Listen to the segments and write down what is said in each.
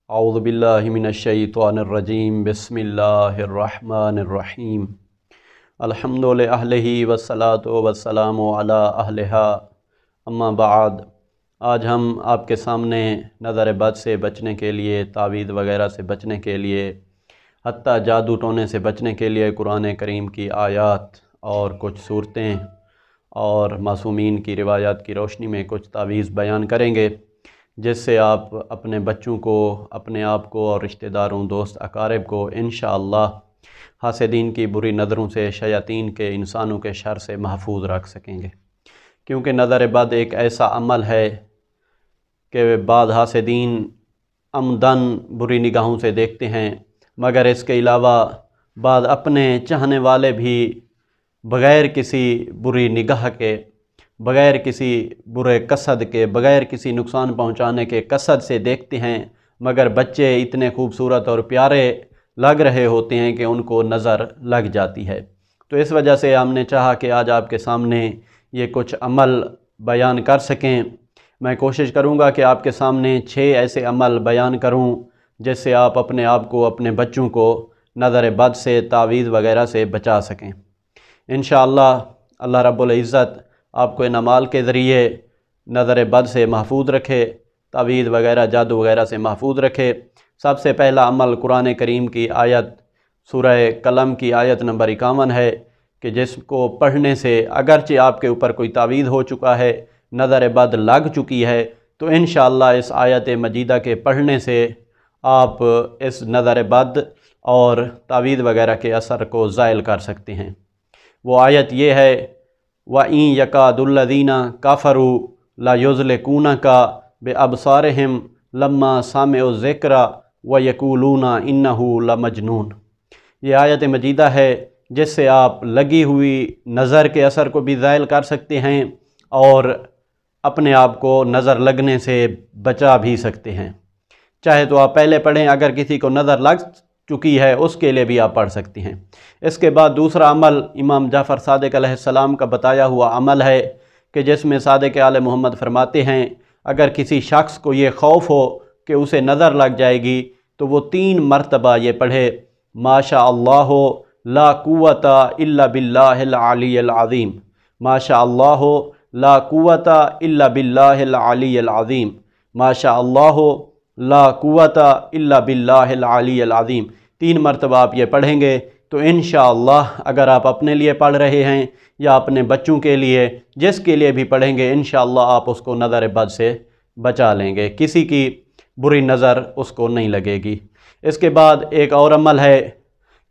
औज़ु बिल्लाहि मिनश्शैतानिर्रजीम बिस्मिल्लाहिर्रहमानिर्रहीम अल्हम्दुलिल्लाहि अहलिही वस्सलातु वस्सलामु अला अहलिहा अम्मा बाद। आज हम आपके सामने नज़र बद से बचने के लिए, तावीज़ वग़ैरह से बचने के लिए, हत्ता जादू टोने से बचने के लिए कुरान करीम की आयात और कुछ सूरतें और मासूमीन की रिवायात की रोशनी में कुछ तावीज़ बयान करेंगे, जिससे आप अपने बच्चों को, अपने आप को और रिश्तेदारों, दोस्त अकारिब को इंशाअल्लाह हासिदीन की बुरी नज़रों से, शयातीन के, इंसानों के शर से महफूज रख सकेंगे। क्योंकि नज़र बद एक ऐसा अमल है कि बाद हासिदीन अमदन बुरी निगाहों से देखते हैं, मगर इसके अलावा बाद अपने चाहने वाले भी बग़ैर किसी बुरी निगाह के, बग़ैर किसी बुरे कसद के, बग़ैर किसी नुकसान पहुंचाने के कसद से देखते हैं, मगर बच्चे इतने खूबसूरत और प्यारे लग रहे होते हैं कि उनको नज़र लग जाती है। तो इस वजह से हमने चाहा कि आज आपके सामने ये कुछ अमल बयान कर सकें। मैं कोशिश करूँगा कि आपके सामने 6 ऐसे अमल बयान करूँ जिससे आप अपने आप को, अपने बच्चों को नज़र बद से, तावीज़ वग़ैरह से बचा सकें। इंशाअल्लाह अल्लाह रब्बुल इज़्ज़त आपको इन अमाल के ज़रिए नज़र बद से महफूज रखे, तावीज़ वग़ैरह, जादू वग़ैरह से महफूज रखे। सबसे पहला अमल कुरान करीम की आयत सूरह कलम की आयत नंबर 51 है कि जिसको पढ़ने से अगरचे आपके ऊपर कोई तावीज़ हो चुका है, नज़र बद लग चुकी है, तो इंशाअल्लाह इस आयत मजीदा के पढ़ने से आप इस नज़र बद और तावीज़ वग़ैरह के असर को ज़ायल कर सकते हैं। वो आयत ये है, वइन यकादुल्लज़ीना काफ़रू ला युज़लिकूनका बिअबसारिहिम लम्मा सामिउ ज़िक्रा व यक़ूलूना इन्नहु लमजनून। ये आयत मजीदा है जिससे आप लगी हुई नज़र के असर को भी ज़ायल कर सकते हैं और अपने आप को नज़र लगने से बचा भी सकते हैं। चाहे तो आप पहले पढ़ें, अगर किसी को नज़र लग चुकी है उसके लिए भी आप पढ़ सकती हैं। इसके बाद दूसरा अमल इमाम जाफ़र सादिक़ अलैहिस्सलाम का बताया हुआ अमल है कि जिसमें सादिक़ आले मोहम्मद फरमाते हैं, अगर किसी शख्स को ये खौफ हो कि उसे नज़र लग जाएगी तो वो 3 मरतबा ये पढ़े, माशा अल्लाह ला कुव्वता इल्ला बिल्लाहिल अलिय्यिल अज़ीम, माशा अल्लाह ला कुव्वता इल्ला बिल्लाहिल अलिय्यिल अज़ीम, माशा अल्लाह ला कुव्वता इल्ला बिल्लाहिल अलिय्यिल अज़ीम। 3 मरतबा आप ये पढ़ेंगे तो इंशाअल्लाह अगर आप अपने लिए पढ़ रहे हैं या अपने बच्चों के लिए, जिसके लिए भी पढ़ेंगे, इंशाअल्लाह आप उसको नज़र बद से बचा लेंगे, किसी की बुरी नज़र उसको नहीं लगेगी। इसके बाद एक और अमल है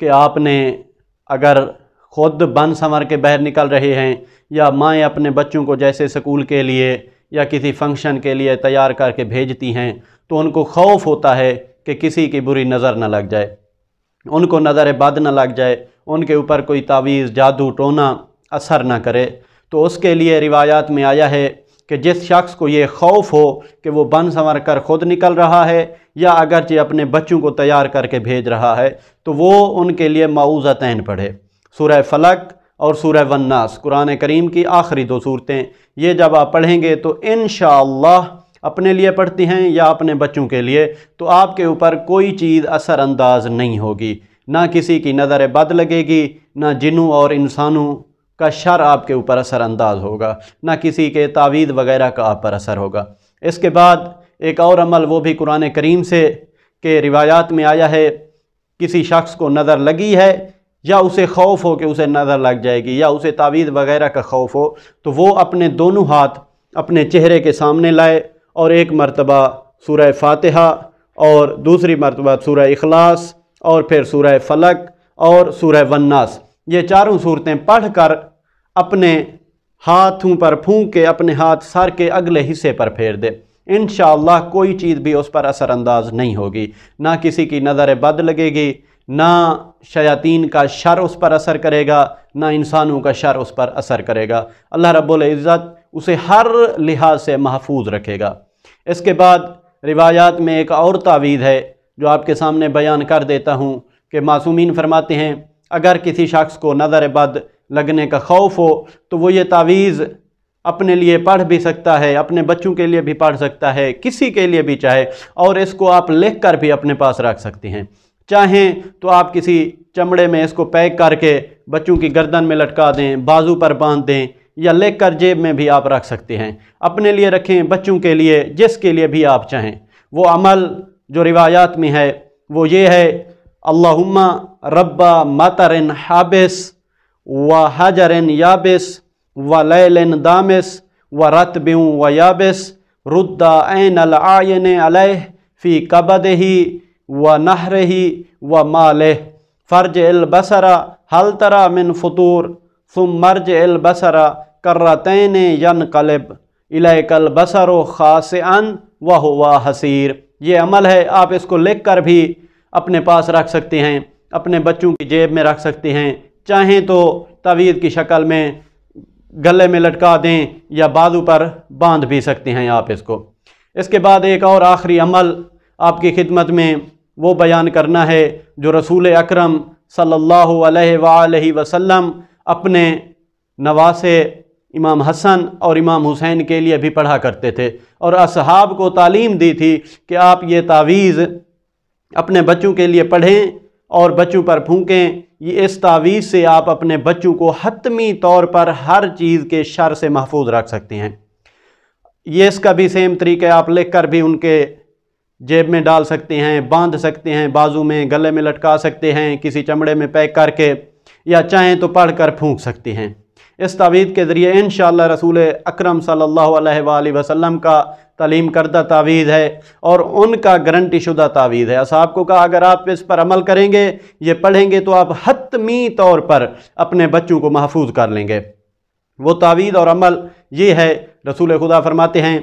कि आपने अगर ख़ुद बन संवर के बाहर निकल रहे हैं या माएँ अपने बच्चों को जैसे स्कूल के लिए या किसी फंक्शन के लिए तैयार करके भेजती हैं, तो उनको खौफ होता है कि किसी की बुरी नज़र न लग जाए, उनको नज़र बद न लग जाए, उनके ऊपर कोई तावीज़, जादू टोना असर न करे। तो उसके लिए रिवायात में आया है कि जिस शख्स को ये खौफ हो कि वो बन संवर कर ख़ुद निकल रहा है या अगरचे अपने बच्चों को तैयार करके भेज रहा है, तो वो उनके लिए मऊज़तैन पढ़े, सूरह फलक और सूरह वन्नास, कुरान करीम की आखिरी 2 सूरतें। ये जब आप पढ़ेंगे तो इंशाअल्लाह अपने लिए पढ़ते हैं या अपने बच्चों के लिए, तो आपके ऊपर कोई चीज़ असर अंदाज नहीं होगी, ना किसी की नज़र बद लगेगी, ना जिन्नों और इंसानों का शर आपके ऊपर असर अंदाज होगा, ना किसी के तावीज़ वग़ैरह का आप पर असर होगा। इसके बाद एक और अमल, वो भी कुरान करीम से के रिवायात में आया है, किसी शख्स को नज़र लगी है या उसे खौफ हो कि उसे नज़र लग जाएगी या उसे तावीज़ वग़ैरह का खौफ हो, तो वो अपने दोनों हाथ अपने चेहरे के सामने लाए और 1 मरतबा सूरह फातिहा और दूसरी मरतबा सूरह इखलास और फिर सूरह फलक और सूरह वन्नास, ये 4 सूरतें पढ़ कर अपने हाथों पर फूंक के अपने हाथ सर के अगले हिस्से पर फेर दे। इंशाअल्लाह कोई चीज़ भी उस पर असर अंदाज नहीं होगी, ना किसी की नज़र बद लगेगी, ना शयातीन का शर उस पर असर करेगा, ना इंसानों का शर उस पर असर करेगा। अल्लाह रब्बुल इज़्ज़त उसे हर लिहाज से महफूज रखेगा। इसके बाद रिवायात में एक और तावीज़ है जो आपके सामने बयान कर देता हूँ कि मासूमीन फरमाते हैं, अगर किसी शख्स को नज़र बद लगने का खौफ हो तो वो ये तावीज़ अपने लिए पढ़ भी सकता है, अपने बच्चों के लिए भी पढ़ सकता है, किसी के लिए भी चाहे, और इसको आप लिख कर भी अपने पास रख सकते हैं। चाहें तो आप किसी चमड़े में इसको पैक करके बच्चों की गर्दन में लटका दें, बाजू पर बांध दें, या लेकर कर जेब में भी आप रख सकते हैं। अपने लिए रखें, बच्चों के लिए, जिसके लिए भी आप चाहें। वो अमल जो रिवायात में है वो ये है, अल्लाहुम्मा रब्बा मतरिन हाबिस व हजरिन याबिस व लैलिन दामिस व रतबिन व याबिस रुद्दा ऐनल आयन अलैह फ़ी कबदही व नहरही व मालिह फ़र्ज अल बसरा हल तरा मिन फतूर सुम मर्ज अल बसरा कर्रतैन यनक़लिब इलैकल बसरो खासिअन व हुवा हसीर। ये अमल है, आप इसको लिख कर भी अपने पास रख सकते हैं, अपने बच्चों की जेब में रख सकते हैं, चाहें तो तावीज़ की शक्ल में गले में लटका दें या बाजू पर बांध भी सकते हैं आप इसको। इसके बाद एक और आखिरी अमल आपकी खिदमत में वो बयान करना है जो रसूल अकरम सल्लल्लाहु अलैहि वसल्लम अपने नवासे इमाम हसन और इमाम हुसैन के लिए भी पढ़ा करते थे, और असहाब को तालीम दी थी कि आप ये तावीज़ अपने बच्चों के लिए पढ़ें और बच्चों पर फूंकें। ये इस तावीज़ से आप अपने बच्चों को हतमी तौर पर हर चीज़ के शर से महफूज रख सकते हैं। ये इसका भी सेम तरीका आप लिख कर भी उनके जेब में डाल सकते हैं, बांध सकते हैं, बाजू में, गले में लटका सकते हैं, किसी चमड़े में पैक करके, या चाहें तो पढ़ कर फूंक सकते हैं। इस तावीज़ के ज़रिए इंशाअल्लाह रसूल अकरम सल्लल्लाहु अलैहि वसल्लम का तालीम करदा तावीज़ है और उनका गारंटी शुदा तावीज़ है। असहाब को कहा अगर आप इस पर अमल करेंगे, ये पढ़ेंगे, तो आप हतमी तौर पर अपने बच्चों को महफूज कर लेंगे। वो तावीज़ और अमल ये है, रसूल खुदा फरमाते हैं,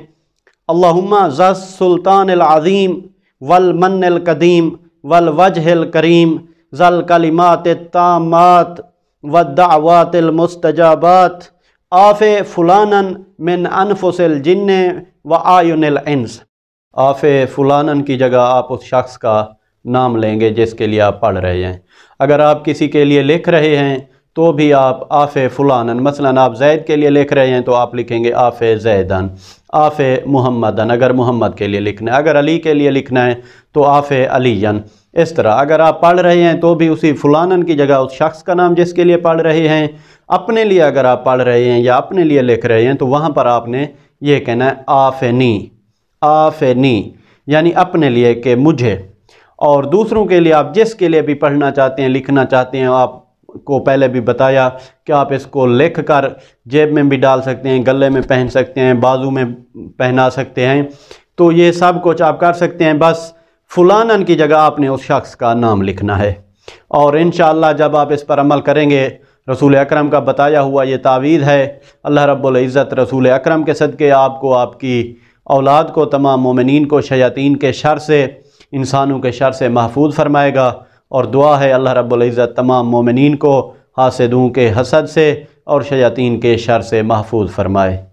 अल्लाहुम्मा ज़स सुल्तानिल अज़ीम वल मन्निल कदीम वल वजहिल करीम ज़ल कलिमातित तामात वद्दअवातिल मुस्तजाबात आफ़े फुलानन मिन अनफुसिल जिन्ने व आयुनिल इंस। आफ़े फुलानन की जगह आप उस शख्स का नाम लेंगे जिसके लिए आप पढ़ रहे हैं। अगर आप किसी के लिए लिख रहे हैं तो भी आप आफ़े फुलानन, मसलन आप जैद के लिए लिख रहे हैं तो आप लिखेंगे आफ़े जैदन, आफ़े मुहम्मदन अगर मोहम्मद के लिए लिखना है, अगर अली के लिए लिखना है तो आफ़े अलीयन। इस तरह अगर आप पढ़ रहे हैं तो भी उसी फुलानन की जगह उस शख्स का नाम जिसके लिए पढ़ रहे हैं। अपने लिए अगर आप पढ़ रहे हैं या अपने लिए लिख रहे हैं तो वहाँ पर आपने ये कहना है आफ़ेनी, आफ़ेनी यानी अपने लिए कि मुझे। और दूसरों के लिए आप जिसके लिए भी पढ़ना चाहते हैं, लिखना चाहते हैं, आपको पहले भी बताया कि आप इसको लिख कर जेब में भी डाल सकते हैं, गले में पहन सकते हैं, बाजू में पहना सकते हैं, तो ये सब कुछ आप कर सकते हैं। बस फुलानन की जगह आपने उस शख्स का नाम लिखना है। और इंशाअल्लाह जब आप इस पर अमल करेंगे, रसूल अकरम का बताया हुआ ये तावीज़ है, अल्लाह रब्बुल इज़्ज़त रसूल अकरम के सदक़े आपको, आपकी औलाद को, तमाम मोमिनीन को शयातीन के शर से, इंसानों के शर से महफूज फरमाएगा। और दुआ है अल्लाह रब्बुल इज़्ज़त तमाम मोमिनीन को हासिदों के हसद से और शयातीन के शर से महफूज फरमाए।